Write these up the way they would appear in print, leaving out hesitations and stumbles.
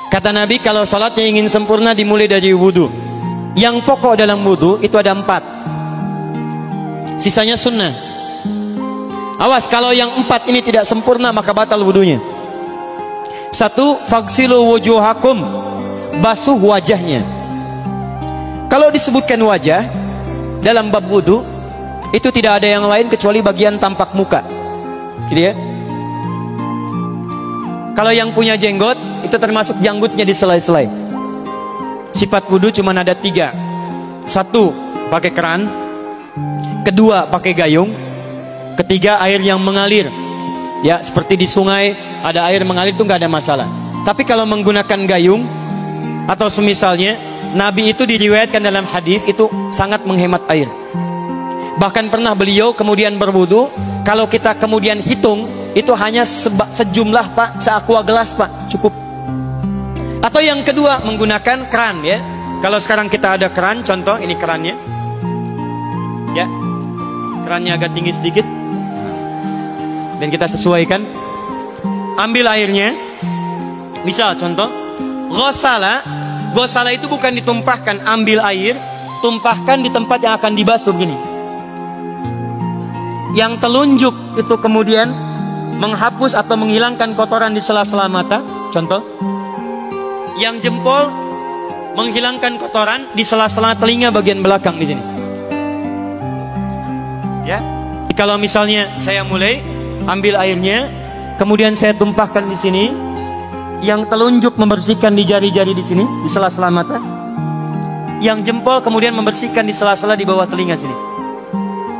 Kata Nabi, kalau sholatnya ingin sempurna dimulai dari wudhu. Yang pokok dalam wudhu itu ada 4, sisanya sunnah. Awas, kalau yang 4 ini tidak sempurna maka batal wudhunya. 1, faghsilu wujuhakum, basuh wajahnya. Kalau disebutkan wajah dalam bab wudhu, itu tidak ada yang lain kecuali bagian tampak muka, gitu ya. Kalau yang punya jenggot, itu termasuk janggutnya di selai-selai. Sifat wudhu cuma ada 3. 1, pakai keran. 2, pakai gayung. 3, air yang mengalir. Ya, seperti di sungai ada air mengalir, itu nggak ada masalah. Tapi kalau menggunakan gayung atau semisalnya, Nabi itu diriwayatkan dalam hadis itu sangat menghemat air. Bahkan pernah beliau kemudian berwudu, kalau kita kemudian hitung, itu hanya sejumlah Pak, seaqua gelas Pak, cukup. Atau yang kedua, menggunakan keran ya. Kalau sekarang kita ada keran, contoh ini kerannya. Ya. Kerannya agak tinggi sedikit. Dan kita sesuaikan. Ambil airnya. Misal contoh, ghosala. Ghosala itu bukan ditumpahkan, ambil air, tumpahkan di tempat yang akan dibasuh gini. Yang telunjuk itu kemudian menghapus atau menghilangkan kotoran di sela-sela mata, contoh. Yang jempol menghilangkan kotoran di sela-sela telinga bagian belakang di sini. Ya. Kalau misalnya saya mulai ambil airnya, kemudian saya tumpahkan di sini. Yang telunjuk membersihkan di jari-jari di sini, di sela-sela mata. Yang jempol kemudian membersihkan di sela-sela di bawah telinga sini.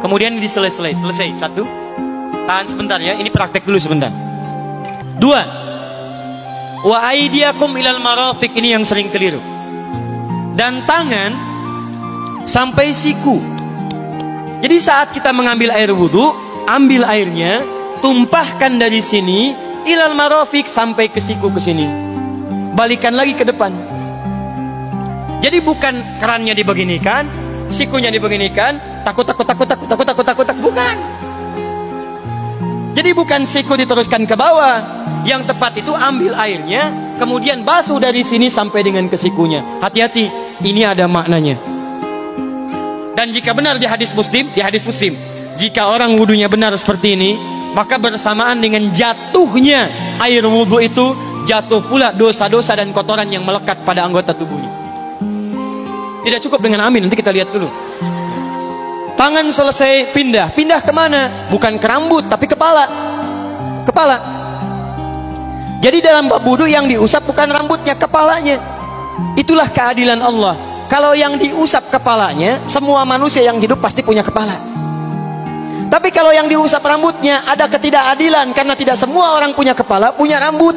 Kemudian di selesai. 1. Tahan sebentar ya, ini praktek dulu sebentar. 2, wa aidiakum ilal marafiq, ini yang sering keliru. Dan tangan sampai siku. Jadi saat kita mengambil air wudhu, ambil airnya, tumpahkan dari sini ilal marafiq sampai ke siku, ke sini. Balikan lagi ke depan. Jadi bukan kerannya dibeginikan, sikunya dibeginikan, takut, bukan. Jadi bukan siku diteruskan ke bawah. Yang tepat itu ambil airnya, kemudian basuh dari sini sampai dengan ke sikunya. Hati-hati, ini ada maknanya. Dan jika benar di hadis Muslim, jika orang wudunya benar seperti ini, maka bersamaan dengan jatuhnya air wudu itu, jatuh pula dosa-dosa dan kotoran yang melekat pada anggota tubuhnya. Tidak cukup dengan amin, nanti kita lihat dulu. Tangan selesai, pindah kemana? Bukan ke rambut, tapi kepala. Jadi dalam bab wudu yang diusap bukan rambutnya, kepalanya. Itulah keadilan Allah. Kalau yang diusap kepalanya, semua manusia yang hidup pasti punya kepala. Tapi kalau yang diusap rambutnya, ada ketidakadilan, karena tidak semua orang punya kepala, punya rambut.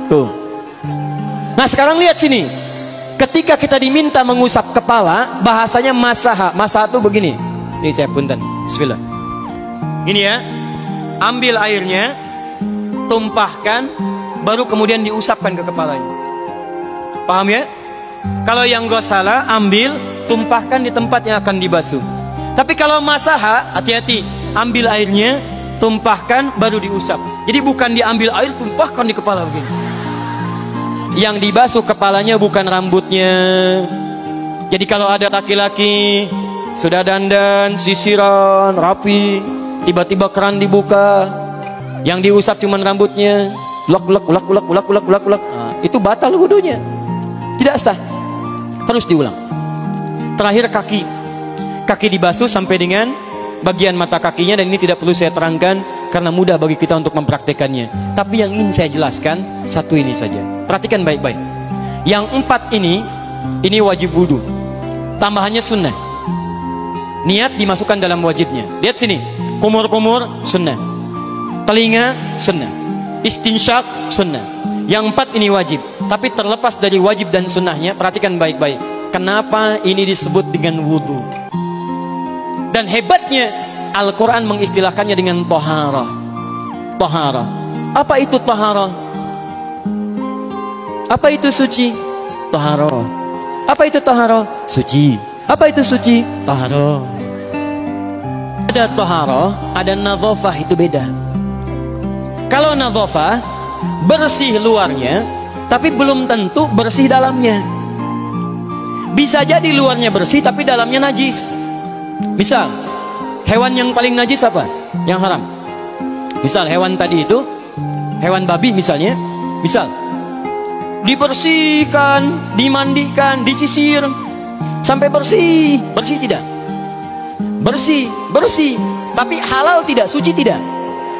Tuh. Nah sekarang lihat sini. Ketika kita diminta mengusap kepala, bahasanya masaha. Masaha itu begini. Ini saya punten. Bismillah. Gini ya. Ambil airnya, tumpahkan, baru kemudian diusapkan ke kepalanya. Paham ya? Kalau yang ghosala, ambil, tumpahkan di tempat yang akan dibasuh. Tapi kalau masaha, hati-hati. Ambil airnya, tumpahkan, baru diusap. Jadi bukan diambil air, tumpahkan di kepala begini. Yang dibasuh kepalanya bukan rambutnya. Jadi kalau ada laki-laki sudah dandan, sisiran, rapi, tiba-tiba keran dibuka, yang diusap cuma rambutnya, ulak. Itu batal wudunya, tidak sah, harus diulang. Terakhir kaki dibasuh sampai dengan bagian mata kakinya, dan ini tidak perlu saya terangkan karena mudah bagi kita untuk mempraktekannya. Tapi yang ingin saya jelaskan satu ini saja. Perhatikan baik-baik. Yang 4 ini wajib wudhu. Tambahannya sunnah. Niat dimasukkan dalam wajibnya. Lihat sini. Kumur-kumur sunnah. Telinga sunnah. Istinsyak sunnah. Yang 4 ini wajib. Tapi terlepas dari wajib dan sunnahnya, perhatikan baik-baik. Kenapa ini disebut dengan wudhu? Dan hebatnya Al-Quran mengistilahkannya dengan toharah. Toharah. Apa itu toharah? Apa itu suci? Toharah. Apa itu toharah? Suci. Apa itu suci? Toharah. Ada toharah, ada nadhafah, itu beda. Kalau nadhafah, bersih luarnya, tapi belum tentu bersih dalamnya. Bisa jadi luarnya bersih tapi dalamnya najis. Misal hewan yang paling najis apa? Yang haram. Misal hewan tadi itu, hewan babi misalnya, misal dibersihkan, dimandikan, disisir sampai bersih. Bersih tidak? Bersih, bersih. Tapi halal tidak? Suci tidak?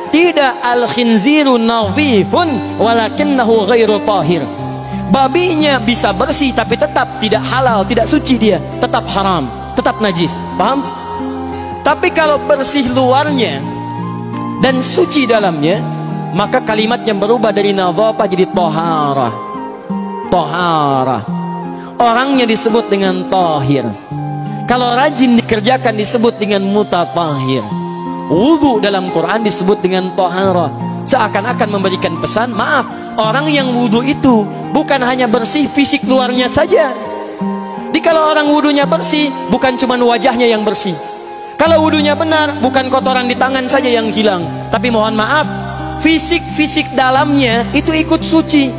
Tidak. Al-khinziru nadhifun walakinnahu ghairu tahir. Babinya bisa bersih tapi tetap tidak halal, tidak suci dia, tetap haram, tetap najis. Paham? Tapi kalau bersih luarnya dan suci dalamnya, maka kalimatnya berubah dari nadhafah jadi taharah. Taharah. Orangnya disebut dengan tahir. Kalau rajin dikerjakan disebut dengan mutatahhir. Wudu dalam Quran disebut dengan taharah. Seakan-akan memberikan pesan, maaf, orang yang wudu itu bukan hanya bersih fisik luarnya saja. Jadi kalau orang wudunya bersih, bukan cuma wajahnya yang bersih. Kalau wudunya benar, bukan kotoran di tangan saja yang hilang, tapi mohon maaf, fisik dalamnya itu ikut suci.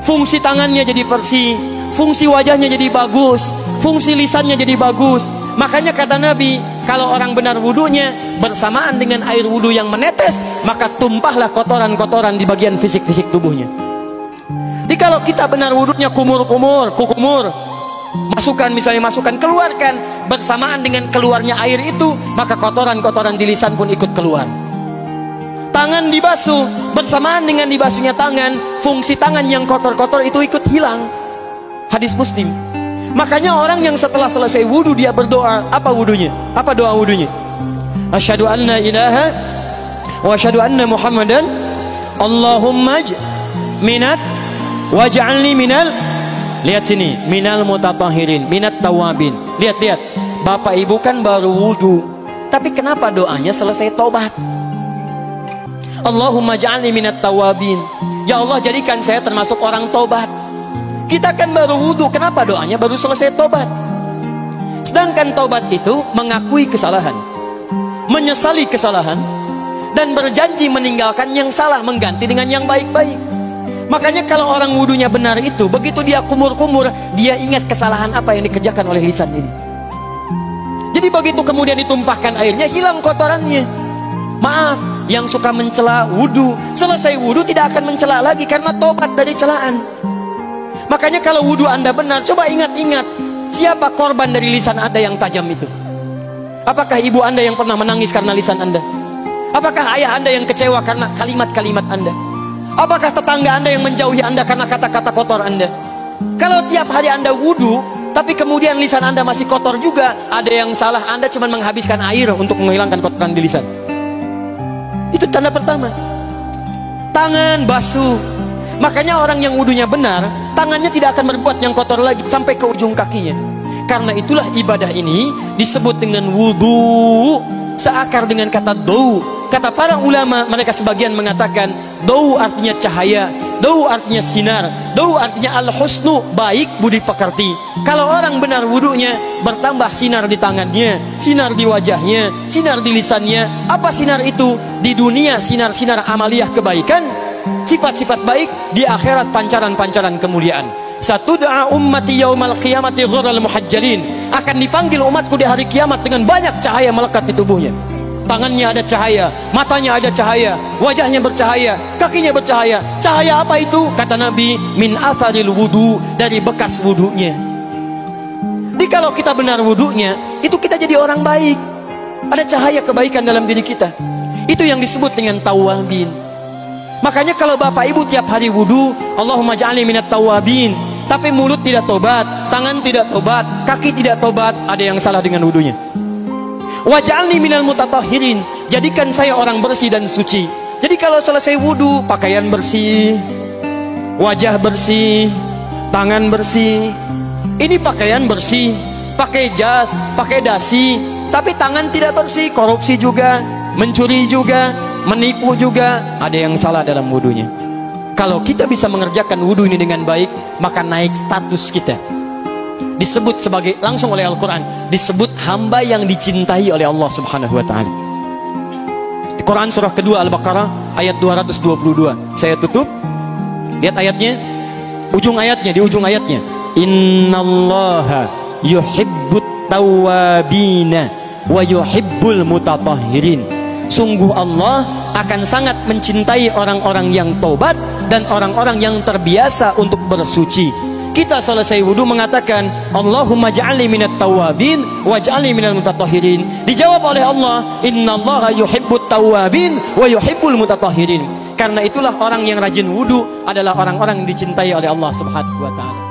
Fungsi tangannya jadi bersih, fungsi wajahnya jadi bagus, fungsi lisannya jadi bagus. Makanya kata Nabi, kalau orang benar wudunya bersamaan dengan air wudu yang menetes, maka tumpahlah kotoran-kotoran di bagian fisik-fisik tubuhnya. Jadi kalau kita benar wudunya kumur-kumur, kukumur, masukkan, keluarkan, bersamaan dengan keluarnya air itu, maka kotoran-kotoran di lisan pun ikut keluar. Tangan dibasuh, bersamaan dengan dibasuhnya tangan, fungsi tangan yang kotor-kotor itu ikut hilang. Hadis Muslim. Makanya orang yang setelah selesai wudu dia berdoa, apa wudunya? Apa doa wudunya? Asyhadu an la ilaha wa asyhadu anna Muhammadan Allahumma minat waj'alni minal, lihat sini, minal mutatahhirin, minat tawabin. Lihat, Bapak Ibu kan baru wudu, tapi kenapa doanya selesai tobat? Allahumma ja'alni minat tawabin. Ya Allah, jadikan saya termasuk orang tobat. Kita kan baru wudu, kenapa doanya baru selesai tobat? Sedangkan tobat itu mengakui kesalahan, menyesali kesalahan, dan berjanji meninggalkan yang salah, mengganti dengan yang baik-baik. Makanya kalau orang wudunya benar itu, begitu dia kumur-kumur, dia ingat kesalahan apa yang dikerjakan oleh lisan ini. Jadi begitu kemudian ditumpahkan airnya, hilang kotorannya. Maaf, yang suka mencela wudu, selesai wudu tidak akan mencela lagi karena tobat dari celaan. Makanya kalau wudu Anda benar, coba ingat-ingat, siapa korban dari lisan Anda yang tajam itu? Apakah ibu Anda yang pernah menangis karena lisan Anda? Apakah ayah Anda yang kecewa karena kalimat-kalimat Anda? Apakah tetangga Anda yang menjauhi Anda karena kata-kata kotor Anda? Kalau tiap hari Anda wudu, tapi kemudian lisan Anda masih kotor juga, ada yang salah. Anda cuma menghabiskan air untuk menghilangkan kotoran di lisan. Itu tanda pertama. Tangan basuh. Makanya orang yang wudunya benar, tangannya tidak akan berbuat yang kotor lagi sampai ke ujung kakinya. Karena itulah ibadah ini disebut dengan wudu, seakar dengan kata dau. Kata para ulama, mereka sebagian mengatakan dau artinya cahaya, dau artinya sinar, dau artinya al-husnu, baik budi pekerti. Kalau orang benar wudunya, bertambah sinar di tangannya, sinar di wajahnya, sinar di lisannya. Apa sinar itu? Di dunia sinar-sinar amaliyah kebaikan, sifat-sifat baik, di akhirat pancaran-pancaran kemuliaan. Satud'a ummati yaumal qiyamati ghurral muhajjalin. Akan dipanggil umatku di hari kiamat dengan banyak cahaya melekat di tubuhnya. Tangannya ada cahaya, matanya ada cahaya, wajahnya bercahaya, kakinya bercahaya. Cahaya apa itu? Kata Nabi, min atharil wudu, dari bekas wudunya. Jadi kalau kita benar wudunya, itu kita jadi orang baik. Ada cahaya kebaikan dalam diri kita. Itu yang disebut dengan tawabin. Makanya kalau Bapak Ibu tiap hari wudu, Allahumma ja'alni minat tawabin, tapi mulut tidak tobat, tangan tidak tobat, kaki tidak tobat, ada yang salah dengan wudunya. Waj'alni minal mutatahhirin, jadikan saya orang bersih dan suci. Jadi kalau selesai wudu, pakaian bersih, wajah bersih, tangan bersih. Ini pakaian bersih, pakai jas, pakai dasi, tapi tangan tidak bersih, korupsi juga, mencuri juga, menipu juga, ada yang salah dalam wudunya. Kalau kita bisa mengerjakan wudu ini dengan baik, maka naik status kita. Disebut sebagai, langsung oleh Al-Quran, disebut hamba yang dicintai oleh Allah Subhanahu wa ta'ala. Di Quran surah kedua Al-Baqarah ayat 222. Saya tutup. Lihat ayatnya. ujung ayatnya, di ujung ayatnya, innallaha yuhibbut tawwabina wa yuhibbul mutatahhirin. Sungguh Allah akan sangat mencintai orang-orang yang tobat dan orang-orang yang terbiasa untuk bersuci. Kita selesai wudu mengatakan Allahumma ja'alni minat tawwabin waj'alni minal mutatahhirin. Dijawab oleh Allah, innallaha yuhibbut tawwabin wa yuhibbul mutatahhirin. Karena itulah orang yang rajin wudu adalah orang-orang yang dicintai oleh Allah Subhanahu wa taala.